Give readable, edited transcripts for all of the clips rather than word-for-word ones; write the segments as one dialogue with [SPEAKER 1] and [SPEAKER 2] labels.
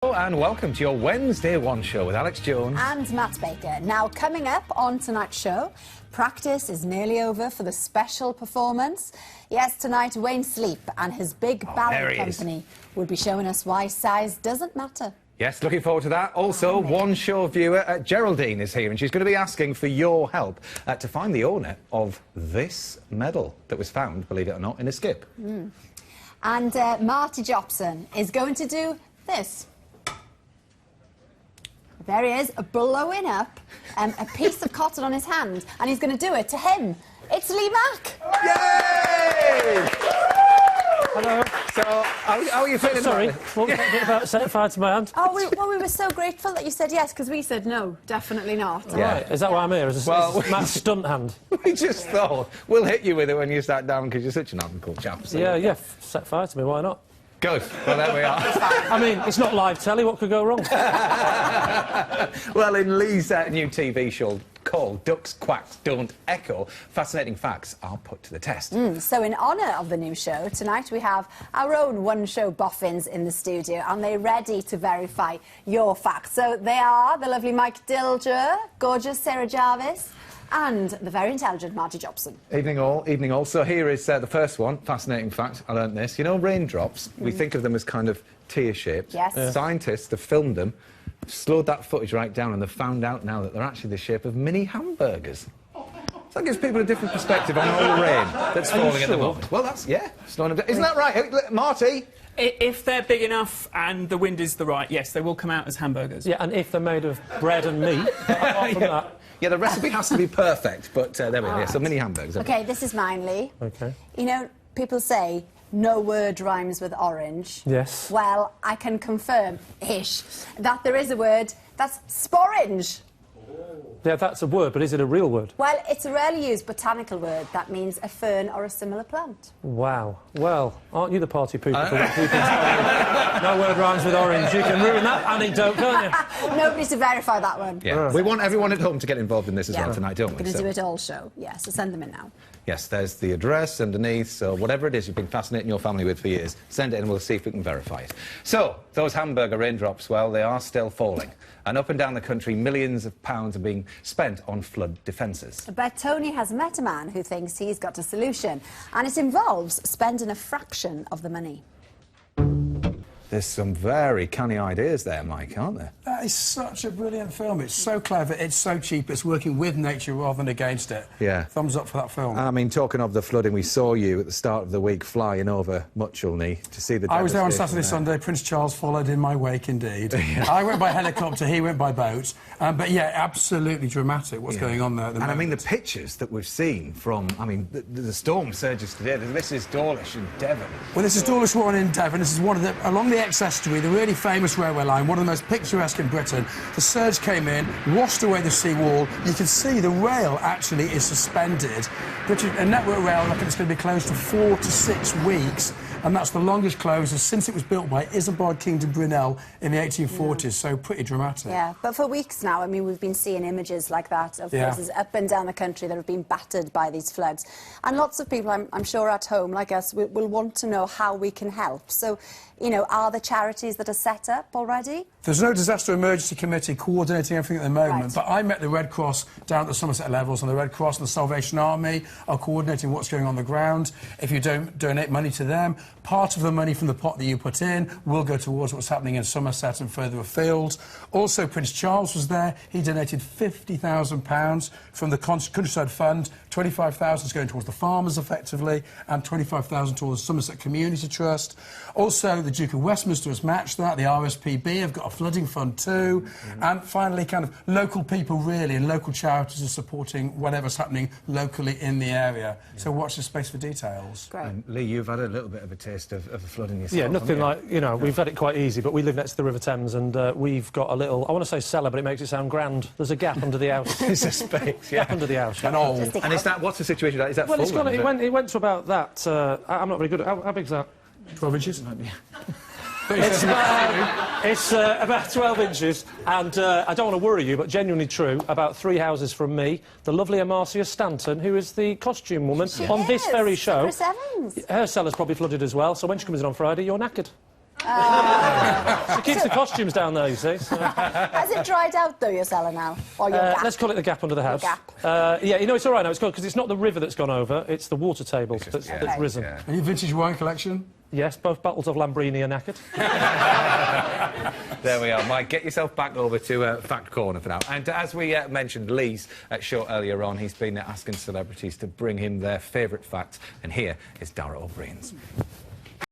[SPEAKER 1] And welcome to your Wednesday One Show with Alex Jones
[SPEAKER 2] and Matt Baker. Now, coming up on tonight's show, practice is nearly over for the special performance. Yes, tonight Wayne Sleep and his big ballet company will be showing us why size doesn't matter.
[SPEAKER 1] Yes, looking forward to that. Also, One Show viewer Geraldine is here, and she's going to be asking for your help to find the owner of this medal that was found, believe it or not, in a skip.
[SPEAKER 2] And Marty Jobson is going to do this. There he is, blowing up a piece of cotton on his hand, and he's going to do it to him. It's Lee Mack.
[SPEAKER 1] Yay! Hello. So, how are you feeling?
[SPEAKER 3] Sorry, what was that bit about setting fire to my hand?
[SPEAKER 2] Oh, we were so grateful that you said yes, because we said no, definitely not.
[SPEAKER 1] Yeah.
[SPEAKER 3] Right, is that why I'm here? Is Matt's stunt hand?
[SPEAKER 1] We just thought, we'll hit you with it when you sat down, because you're such an cool chap. So
[SPEAKER 3] Yeah, set fire to me, why not?
[SPEAKER 1] Good. Well, there we are.
[SPEAKER 3] I mean, it's not live telly, what could go wrong?
[SPEAKER 1] Well, in Lee's new TV show called Ducks, Quacks, Don't Echo, fascinating facts are put to the test.
[SPEAKER 2] So in honour of the new show, tonight we have our own One Show boffins in the studio, and they're ready to verify your facts. So they are the lovely Mike Dilger, gorgeous Sarah Jarvis, and the very intelligent Marty Jobson.
[SPEAKER 1] Evening all, evening all. So here is the first one, fascinating fact, I learnt this. You know raindrops, we think of them as kind of tear-shaped.
[SPEAKER 2] Yes. Yeah.
[SPEAKER 1] Scientists have filmed them, slowed that footage right down, and they've found out now that they're actually the shape of mini hamburgers. So that gives people a different perspective on all the rain that's falling at the moment. Well, that's, yeah. Isn't that right? Marty?
[SPEAKER 4] If they're big enough and the wind is the right, yes, they will come out as hamburgers.
[SPEAKER 3] Yeah, and if they're made of bread and meat, apart from that...
[SPEAKER 1] Yeah, the recipe has to be perfect, but there we go. Yeah, so mini hamburgers.
[SPEAKER 2] OK, this is mine, Lee.
[SPEAKER 3] OK.
[SPEAKER 2] You know, people say no word rhymes with orange.
[SPEAKER 3] Yes.
[SPEAKER 2] Well, I can confirm-ish that there is a word that's sporange.
[SPEAKER 3] Yeah, that's a word, but is it a real word?
[SPEAKER 2] Well, it's a rarely used botanical word that means a fern or a similar plant.
[SPEAKER 3] Wow. Well, aren't you the party pooper for that? No word rhymes with orange. You can ruin that anecdote, can't you?
[SPEAKER 2] Nobody to verify that one.
[SPEAKER 1] Yeah. We want everyone at home to get involved in this as well tonight, don't we?
[SPEAKER 2] We're going to do it all show. Yeah, so send them in now.
[SPEAKER 1] Yes, there's the address underneath, so whatever it is you've been fascinating your family with for years, send it in and we'll see if we can verify it. So, those hamburger raindrops, well, they are still falling. And up and down the country, millions of pounds are being spent on flood defences.
[SPEAKER 2] But Tony has met a man who thinks he's got a solution, and it involves spending a fraction of the money.
[SPEAKER 1] There's some very canny ideas there, Mike, aren't there?
[SPEAKER 5] That is such a brilliant film. It's so clever, it's so cheap, it's working with nature rather than against it.
[SPEAKER 1] Yeah.
[SPEAKER 5] Thumbs up for that film.
[SPEAKER 1] I mean, talking of the flooding, we saw you at the start of the week flying over Muchelney to see the
[SPEAKER 5] I was there on
[SPEAKER 1] devastation
[SPEAKER 5] Saturday,
[SPEAKER 1] there.
[SPEAKER 5] Sunday. Prince Charles followed in my wake, indeed. I went by helicopter, he went by boat. But yeah, absolutely dramatic what's going on there at the moment.
[SPEAKER 1] I mean, the pictures that we've seen from, I mean, the storm surges today. This is Dawlish in Devon.
[SPEAKER 5] Well, this is Dawlish Warren in Devon. This is one of the, along the ex-estuary, the really famous railway line, one of the most picturesque in Britain. The surge came in, washed away the seawall. You can see the rail actually is suspended. A network rail, I reckon it's going to be closed for 4 to 6 weeks, and that's the longest closure since it was built by Isambard King de Brunel in the 1840s, so pretty dramatic.
[SPEAKER 2] Yeah, but for weeks now, I mean, we've been seeing images like that of places up and down the country that have been battered by these floods. And lots of people, I'm sure, at home, like us, will want to know how we can help. So, you know, are there charities that are set up already?
[SPEAKER 5] There's no disaster emergency committee coordinating everything at the moment, but I met the Red Cross down at the Somerset levels, and the Red Cross and the Salvation Army are coordinating what's going on the ground. If you don't donate money to them, part of the money from the pot that you put in will go towards what's happening in Somerset and further afield. Also, Prince Charles was there. He donated £50,000 from the Countryside Fund. 25,000 is going towards the farmers, effectively, and 25,000 towards the Somerset Community Trust. Also, the Duke of Westminster has matched that. The RSPB have got a flooding fund too. And finally, kind of local people, really, and local charities are supporting whatever's happening locally in the area. So watch this space for details.
[SPEAKER 2] Great.
[SPEAKER 1] And Lee, you've had a little bit of a taste of the flooding yourself.
[SPEAKER 3] Yeah, nothing like, you know, we've had it quite easy, but we live next to the River Thames, and we've got a little, I want to say cellar, but it makes it sound grand. There's a gap under the house.
[SPEAKER 1] It's a space, yeah.
[SPEAKER 3] Gap under the house.
[SPEAKER 5] And all.
[SPEAKER 1] And is that, what's the situation like? Is that
[SPEAKER 3] Well,
[SPEAKER 1] full?
[SPEAKER 3] it's got, it went to about that. I'm not very good at how big's that?
[SPEAKER 5] 12 inches?
[SPEAKER 3] It's about 12 inches, and I don't want to worry you, but genuinely true, about 3 houses from me, the lovely Amarcia Stanton, who is the costume woman on this very show.
[SPEAKER 2] Chris Evans.
[SPEAKER 3] Her cellar's probably flooded as well, so when she comes in on Friday, you're knackered. She keeps the costumes down there, you see. So.
[SPEAKER 2] Has it dried out, though, your cellar now? Or your gap?
[SPEAKER 3] Let's call it the gap under the house.
[SPEAKER 2] gap.
[SPEAKER 3] Yeah, you know, it's all right now. It's because it's not the river that's gone over, it's the water table that's risen.
[SPEAKER 1] Yeah.
[SPEAKER 5] And your vintage wine collection?
[SPEAKER 3] Yes, both bottles of Lambrini are knackered.
[SPEAKER 1] There we are, Mike. Get yourself back over to Fact Corner for now. And as we mentioned Lee's show earlier on, he's been asking celebrities to bring him their favourite facts. And here is Dara O'Brien's.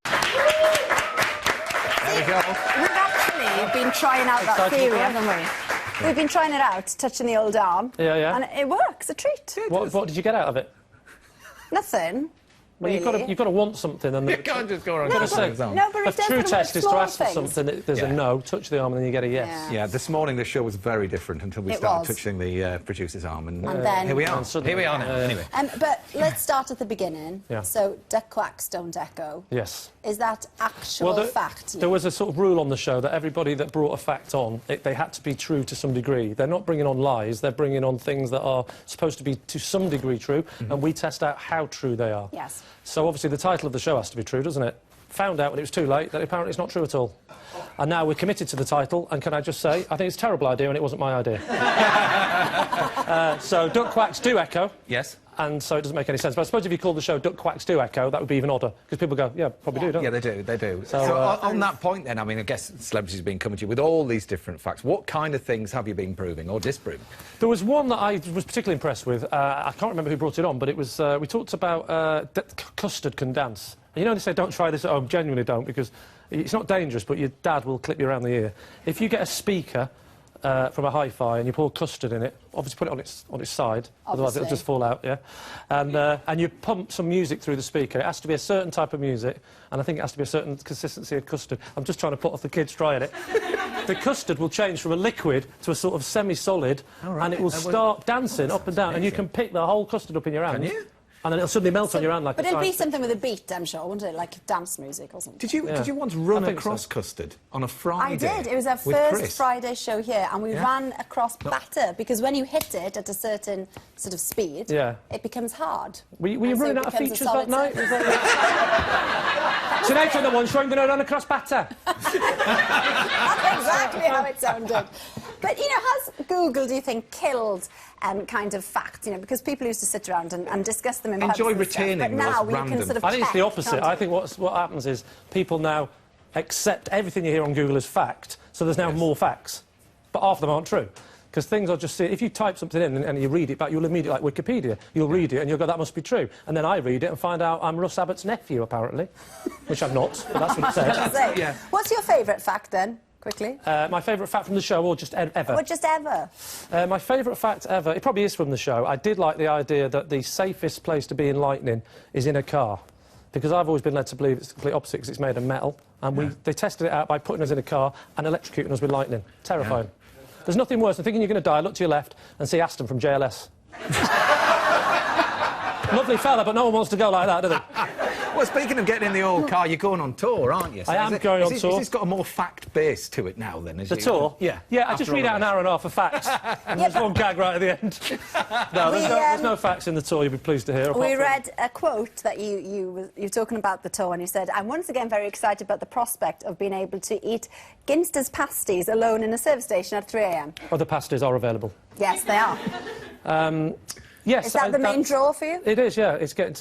[SPEAKER 1] There we go.
[SPEAKER 2] We've actually been trying out that theory, haven't we? We've been trying it out, touching the old arm.
[SPEAKER 3] Yeah, yeah.
[SPEAKER 2] And it works, a treat.
[SPEAKER 3] What did you get out of it?
[SPEAKER 2] Nothing.
[SPEAKER 3] Well,
[SPEAKER 2] really.
[SPEAKER 3] you've got to want something. And
[SPEAKER 1] You can't just go around
[SPEAKER 2] No,
[SPEAKER 1] touching
[SPEAKER 2] but-
[SPEAKER 1] his arm.
[SPEAKER 2] no, but
[SPEAKER 3] a
[SPEAKER 2] it does
[SPEAKER 3] true
[SPEAKER 2] when we
[SPEAKER 3] test is to
[SPEAKER 2] explore
[SPEAKER 3] ask for
[SPEAKER 2] things.
[SPEAKER 3] something. There's a no, touch the arm, and then you get a yes.
[SPEAKER 2] Yeah.
[SPEAKER 1] Yeah, this morning the show was very different until we
[SPEAKER 2] It
[SPEAKER 1] started
[SPEAKER 2] was.
[SPEAKER 1] touching the producer's arm. And
[SPEAKER 2] then-
[SPEAKER 1] here we are.
[SPEAKER 3] And suddenly-
[SPEAKER 1] Here we are now, anyway.
[SPEAKER 2] But let's start at the beginning.
[SPEAKER 3] Yeah.
[SPEAKER 2] So, duck quacks don't echo.
[SPEAKER 3] Yes.
[SPEAKER 2] Is that actual fact?
[SPEAKER 3] There was a sort of rule on the show that everybody that brought a fact on, they had to be true to some degree. They're not bringing on lies, they're bringing on things that are supposed to be to some degree true, and we test out how true they are.
[SPEAKER 2] Yes.
[SPEAKER 3] So obviously the title of the show has to be true, doesn't it? Found out when it was too late that apparently it's not true at all. And now we're committed to the title, and can I just say, I think it's a terrible idea and it wasn't my idea. So duck quacks do echo.
[SPEAKER 1] Yes.
[SPEAKER 3] And so it doesn't make any sense. But I suppose if you called the show Duck Quacks Do Echo, that would be even odder. Because people go, yeah, probably do, don't
[SPEAKER 1] Yeah,
[SPEAKER 3] they?
[SPEAKER 1] they do.
[SPEAKER 3] So,
[SPEAKER 1] So on that point then, I mean, I guess celebrities have been coming to you with all these different facts. What kind of things have you been proving or disproving?
[SPEAKER 3] There was one that I was particularly impressed with. I can't remember who brought it on, but it was... we talked about custard can dance. And you know, they say don't try this at home. Genuinely don't, because it's not dangerous, but your dad will clip you around the ear. If you get a speaker from a hi-fi and you pour custard in it, obviously put it on its side, otherwise it'll just fall out, yeah? And you pump some music through the speaker. It has to be a certain type of music, and I think it has to be a certain consistency of custard. I'm just trying to put off the kids trying it. The custard will change from a liquid to a sort of semi-solid, and it will start dancing up and down, and you can pick the whole custard up in your hand.
[SPEAKER 1] Can you?
[SPEAKER 3] And then it'll suddenly melt on your hand like
[SPEAKER 2] But
[SPEAKER 3] a
[SPEAKER 2] it'll be
[SPEAKER 3] science fiction.
[SPEAKER 2] something with a beat, I'm sure, wouldn't it? Like dance music or something.
[SPEAKER 1] Did you once run
[SPEAKER 3] I think
[SPEAKER 1] across
[SPEAKER 3] so.
[SPEAKER 1] custard on a
[SPEAKER 2] I
[SPEAKER 1] Friday?
[SPEAKER 2] did. It was our
[SPEAKER 1] with
[SPEAKER 2] first
[SPEAKER 1] Chris?
[SPEAKER 2] Friday show here, and we
[SPEAKER 1] Yeah?
[SPEAKER 2] ran across batter, because when you hit it at a certain sort of speed,
[SPEAKER 3] Yeah.
[SPEAKER 2] it becomes hard.
[SPEAKER 3] Were you
[SPEAKER 2] And so
[SPEAKER 3] running
[SPEAKER 2] it
[SPEAKER 3] out of
[SPEAKER 2] becomes a
[SPEAKER 3] features
[SPEAKER 2] solid
[SPEAKER 3] that night?
[SPEAKER 2] surface.
[SPEAKER 3] Was that Tonight on the one show, I'm going to run across batter.
[SPEAKER 2] That's exactly how it sounded. But, you know, has Google, do you think, killed kind of facts? You know, because people used to sit around and discuss them in pubs
[SPEAKER 1] Enjoy
[SPEAKER 2] and stuff,
[SPEAKER 1] retaining
[SPEAKER 2] but now
[SPEAKER 1] those
[SPEAKER 2] we
[SPEAKER 1] random
[SPEAKER 2] can sort of
[SPEAKER 3] I think it's the
[SPEAKER 2] check,
[SPEAKER 3] opposite.
[SPEAKER 2] can't
[SPEAKER 3] I
[SPEAKER 2] we?
[SPEAKER 3] think what happens is people now accept everything you hear on Google as fact, so there's now more facts. But half of them aren't true. Because things are just... If you type something in and you read it back, you'll immediately, like Wikipedia, you'll read it and you'll go, that must be true. And then I read it and find out I'm Russ Abbott's nephew, apparently. Which I'm not, but that's what it says.
[SPEAKER 2] So,
[SPEAKER 1] Yeah.
[SPEAKER 2] what's your favourite fact, then, quickly?
[SPEAKER 3] My favourite fact from the show, or just ever?
[SPEAKER 2] Or just ever?
[SPEAKER 3] My favourite fact ever, it probably is from the show. I did like the idea that the safest place to be in lightning is in a car. Because I've always been led to believe it's the complete opposite, because it's made of metal. And they tested it out by putting us in a car and electrocuting us with lightning. Terrifying.
[SPEAKER 1] Yeah.
[SPEAKER 3] There's nothing worse than thinking you're going to die, look to your left and see Aston from JLS. Lovely fella, but no one wants to go like that, do they?
[SPEAKER 1] Well, speaking of getting in the old car, you're going on tour, aren't you? So
[SPEAKER 3] I am going on tour.
[SPEAKER 1] Has this got a more fact base to it now, then?
[SPEAKER 3] The tour?
[SPEAKER 1] Yeah.
[SPEAKER 3] Yeah, I
[SPEAKER 1] After
[SPEAKER 3] just read
[SPEAKER 1] all
[SPEAKER 3] out an
[SPEAKER 1] of
[SPEAKER 3] hour and a half of facts. And there's one gag right at the end. No, there's no facts in the tour, you'll be pleased to hear.
[SPEAKER 2] We read a quote that you were talking about the tour, and you said, I'm once again very excited about the prospect of being able to eat Ginster's pasties alone in a service station at 3 a.m.
[SPEAKER 3] Other pasties are available.
[SPEAKER 2] Yes, they are.
[SPEAKER 3] Yes.
[SPEAKER 2] Is that the main draw for you?
[SPEAKER 3] It is, yeah. It's getting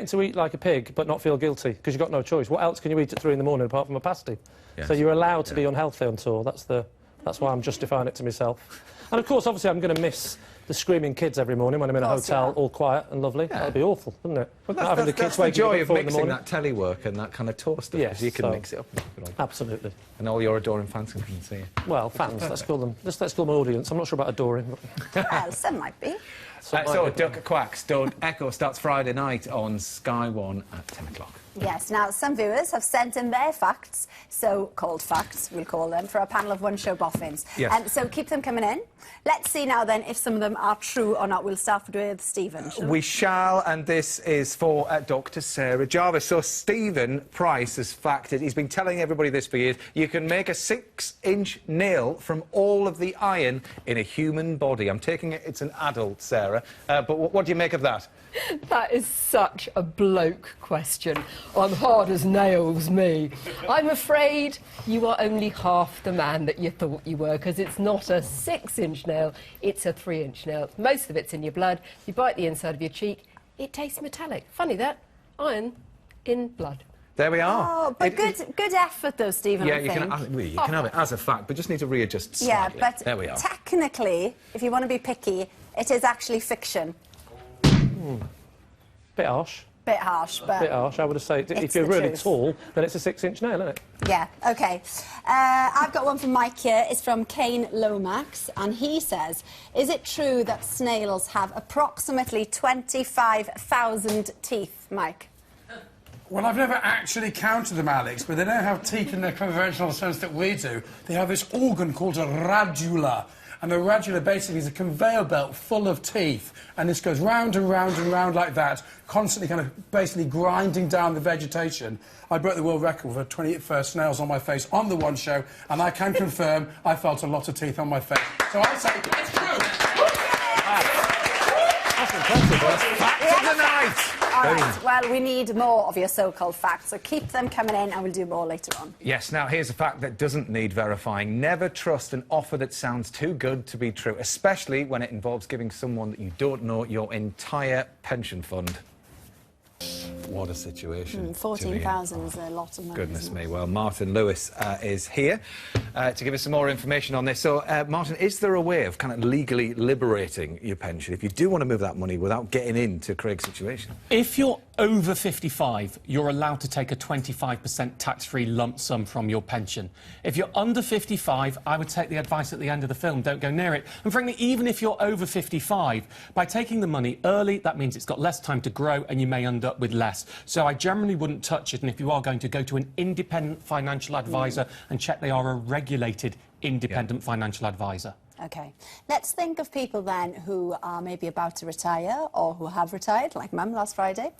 [SPEAKER 3] to eat like a pig, but not feel guilty, because you've got no choice. What else can you eat at 3 in the morning apart from a pasty?
[SPEAKER 1] Yes.
[SPEAKER 3] So you're allowed to be unhealthy on tour. That's why I'm justifying it to myself. And of course, obviously, I'm going to miss the screaming kids every morning when I'm in a hotel, all quiet and lovely.
[SPEAKER 1] Yeah.
[SPEAKER 3] That'd be awful, wouldn't it?
[SPEAKER 1] Well,
[SPEAKER 3] Not having
[SPEAKER 1] that's the
[SPEAKER 3] waking
[SPEAKER 1] joy
[SPEAKER 3] up at
[SPEAKER 1] of
[SPEAKER 3] 4 in the
[SPEAKER 1] mixing
[SPEAKER 3] morning.
[SPEAKER 1] that telly work and that kind of tour stuff.
[SPEAKER 3] Yes,
[SPEAKER 1] You can
[SPEAKER 3] so-
[SPEAKER 1] mix it up. if you like.
[SPEAKER 3] Absolutely.
[SPEAKER 1] And all your adoring fans can see you.
[SPEAKER 3] Well, fans, let's call them audience. I'm not sure about adoring. But
[SPEAKER 2] Well, some might be.
[SPEAKER 1] So, Duck Quacks Don't Echo starts Friday night on Sky One at 10 o'clock.
[SPEAKER 2] Yes, now some viewers have sent in their facts, so-called facts, we'll call them, for a panel of one-show boffins.
[SPEAKER 1] Yes.
[SPEAKER 2] So keep them coming in. Let's see now then if some of them are true or not. We'll start with Stephen. shall we?
[SPEAKER 1] We shall, and this is for Dr. Sarah Jarvis. So Stephen Price has facted, he's been telling everybody this for years, you can make a 6-inch nail from all of the iron in a human body. I'm taking it, it's an adult, Sarah. But what do you make of that?
[SPEAKER 6] That is such a bloke question. I'm hard as nails, me. I'm afraid you are only half the man that you thought you were, because it's not a 6-inch nail, it's a 3-inch nail. Most of it's in your blood. You bite the inside of your cheek, it tastes metallic. Funny that. Iron in blood.
[SPEAKER 1] There we are.
[SPEAKER 2] Oh, but good effort though, Stephen.
[SPEAKER 1] Yeah,
[SPEAKER 2] I
[SPEAKER 1] you
[SPEAKER 2] think.
[SPEAKER 1] can have it as a fact, but just need to readjust slightly.
[SPEAKER 2] Yeah, but
[SPEAKER 1] there we are.
[SPEAKER 2] technically, if you want to be picky, it is actually fiction.
[SPEAKER 3] Bit harsh.
[SPEAKER 2] Bit harsh, but...
[SPEAKER 3] Bit harsh, I would have said. If
[SPEAKER 2] it's
[SPEAKER 3] you're
[SPEAKER 2] the
[SPEAKER 3] really
[SPEAKER 2] truth.
[SPEAKER 3] tall, then it's a 6-inch nail, isn't it?
[SPEAKER 2] Yeah, OK. I've got one from Mike here. It's from Kane Lomax, and he says, is it true that snails have approximately 25,000 teeth, Mike?
[SPEAKER 5] Well, I've never actually counted them, Alex, but they don't have teeth in the conventional sense that we do. They have this organ called a radula. And the radula basically is a conveyor belt full of teeth. And this goes round and round and round like that, constantly kind of basically grinding down the vegetation. I broke the world record for 21st snails on my face on the One Show, and I can confirm I felt a lot of teeth on my face. So I say, it's true!
[SPEAKER 3] That's impressive.
[SPEAKER 1] Fact of the night!
[SPEAKER 2] All right, well, we need more of your so-called facts, so keep them coming in and we'll do more later on.
[SPEAKER 1] Yes, now here's a fact that doesn't need verifying. Never trust an offer that sounds too good to be true, especially when it involves giving someone that you don't know your entire pension fund. What a situation.
[SPEAKER 2] 14,000 is a lot of money.
[SPEAKER 1] Goodness
[SPEAKER 2] isn't it?
[SPEAKER 1] me. Well, Martin Lewis is here to give us some more information on this. So, Martin, is there a way of kind of legally liberating your pension if you do want to move that money without getting into Craig's situation?
[SPEAKER 4] If you're over 55, you're allowed to take a 25% tax-free lump sum from your pension. If you're under 55, I would take the advice at the end of the film, don't go near it. And frankly, even if you're over 55, by taking the money early, that means it's got less time to grow and you may end up with less. So I generally wouldn't touch it, and if you are going to go to an independent financial advisor and check they are a regulated independent financial advisor.
[SPEAKER 2] OK. Let's think of people then who are maybe about to retire or who have retired, like Mum last Friday.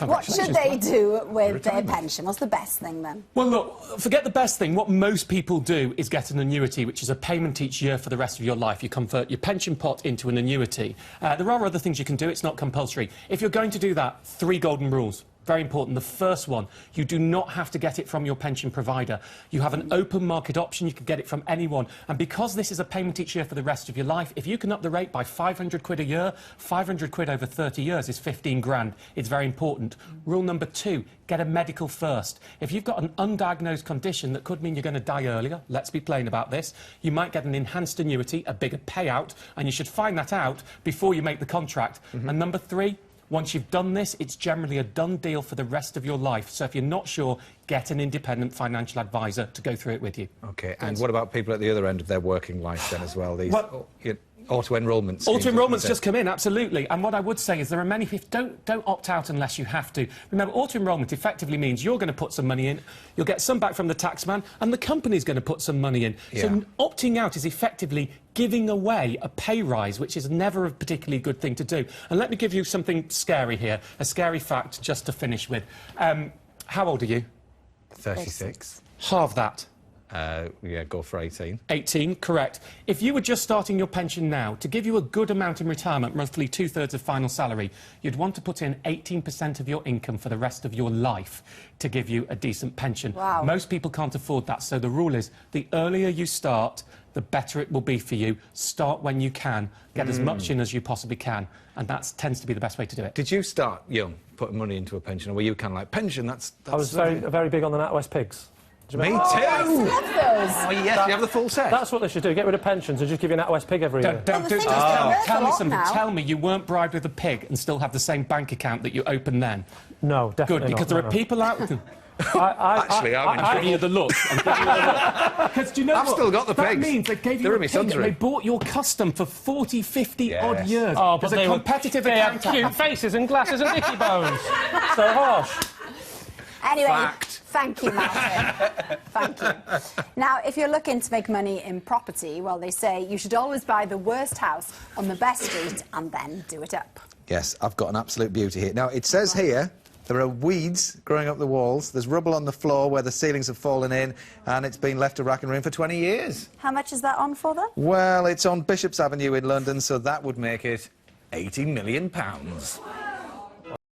[SPEAKER 2] What should they do with their pension? What's the best thing then?
[SPEAKER 4] Well, look, forget the best thing. What most people do is get an annuity, which is a payment each year for the rest of your life. You convert your pension pot into an annuity. There are other things you can do. It's not compulsory. If you're going to do that, 3 golden rules. Very important. The first one, you do not have to get it from your pension provider. You have an open market option. You can get it from anyone. And because this is a payment each year for the rest of your life, if you can up the rate by 500 quid a year, 500 quid over 30 years is 15 grand. It's very important. Rule number 2, get a medical first. If you've got an undiagnosed condition that could mean you're going to die earlier, let's be plain about this, you might get an enhanced annuity, a bigger payout, and you should find that out before you make the contract. And number 3, once you've done this, it's generally a done deal for the rest of your life. So if you're not sure, get an independent financial advisor to go through it with you.
[SPEAKER 1] OK, and what about people at the other end of their working life then as well? These auto-enrolment schemes?
[SPEAKER 4] Auto-enrolment's just come in, absolutely. And what I would say is there are many people... Don't opt out unless you have to. Remember, auto-enrolment effectively means you're going to put some money in, you'll get some back from the taxman, and the company's going to put some money in.
[SPEAKER 1] Yeah.
[SPEAKER 4] So opting out is effectively giving away a pay rise, which is never a particularly good thing to do. And let me give you something scary here, a scary fact just to finish with. How old are you?
[SPEAKER 1] 36.
[SPEAKER 4] Halve that.
[SPEAKER 1] Yeah, go for 18.
[SPEAKER 4] 18, correct. If you were just starting your pension now, to give you a good amount in retirement, roughly 2/3 of final salary, you'd want to put in 18% of your income for the rest of your life to give you a decent pension.
[SPEAKER 2] Wow.
[SPEAKER 4] Most people can't afford that, so the rule is the earlier you start, the better it will be for you. Start when you can, get as much in as you possibly can, and that tends to be the best way to do it.
[SPEAKER 1] Did you start young, putting money into a pension, or were you kind of like, pension, that's
[SPEAKER 3] I was very big on the NatWest pigs. Do you
[SPEAKER 1] Me
[SPEAKER 3] remember?
[SPEAKER 1] too!
[SPEAKER 2] Love those.
[SPEAKER 1] Oh, yes, you have the full set.
[SPEAKER 3] That's what they should do. Get rid of pensions and just give you an NatWest pig every year.
[SPEAKER 2] Well, the thing is, they're worth
[SPEAKER 4] Tell
[SPEAKER 2] a
[SPEAKER 4] me
[SPEAKER 2] lot
[SPEAKER 4] something.
[SPEAKER 2] now.
[SPEAKER 4] Tell me you weren't bribed with a pig and still have the same bank account that you opened then.
[SPEAKER 3] No, definitely
[SPEAKER 4] Good, because
[SPEAKER 3] not.
[SPEAKER 4] there are people out...
[SPEAKER 1] Actually, I'm
[SPEAKER 4] giving you the look. I'm giving you the look. Because do you know
[SPEAKER 1] I've
[SPEAKER 4] what?
[SPEAKER 1] still got the
[SPEAKER 4] that
[SPEAKER 1] pigs.
[SPEAKER 4] means they gave
[SPEAKER 1] They're
[SPEAKER 4] you
[SPEAKER 1] in my
[SPEAKER 4] a pig
[SPEAKER 1] son's
[SPEAKER 4] and they
[SPEAKER 1] room.
[SPEAKER 4] bought your custom for 40, 50
[SPEAKER 1] Yes.
[SPEAKER 4] odd years.
[SPEAKER 3] Oh, but
[SPEAKER 4] There's a competitive
[SPEAKER 3] they have
[SPEAKER 4] account.
[SPEAKER 3] cute faces and glasses and dicky bones. So harsh.
[SPEAKER 2] Anyway,
[SPEAKER 1] Fact.
[SPEAKER 2] thank you, Martin. Thank you. Now, if you're looking to make money in property, well, they say you should always buy the worst house on the best street and then do it up.
[SPEAKER 1] Yes, I've got an absolute beauty here. Now, it says here there are weeds growing up the walls, there's rubble on the floor where the ceilings have fallen in, and it's been left to rack and ruin for 20 years.
[SPEAKER 2] How much is that on for, then?
[SPEAKER 1] Well, it's on Bishop's Avenue in London, so that would make it £80 million.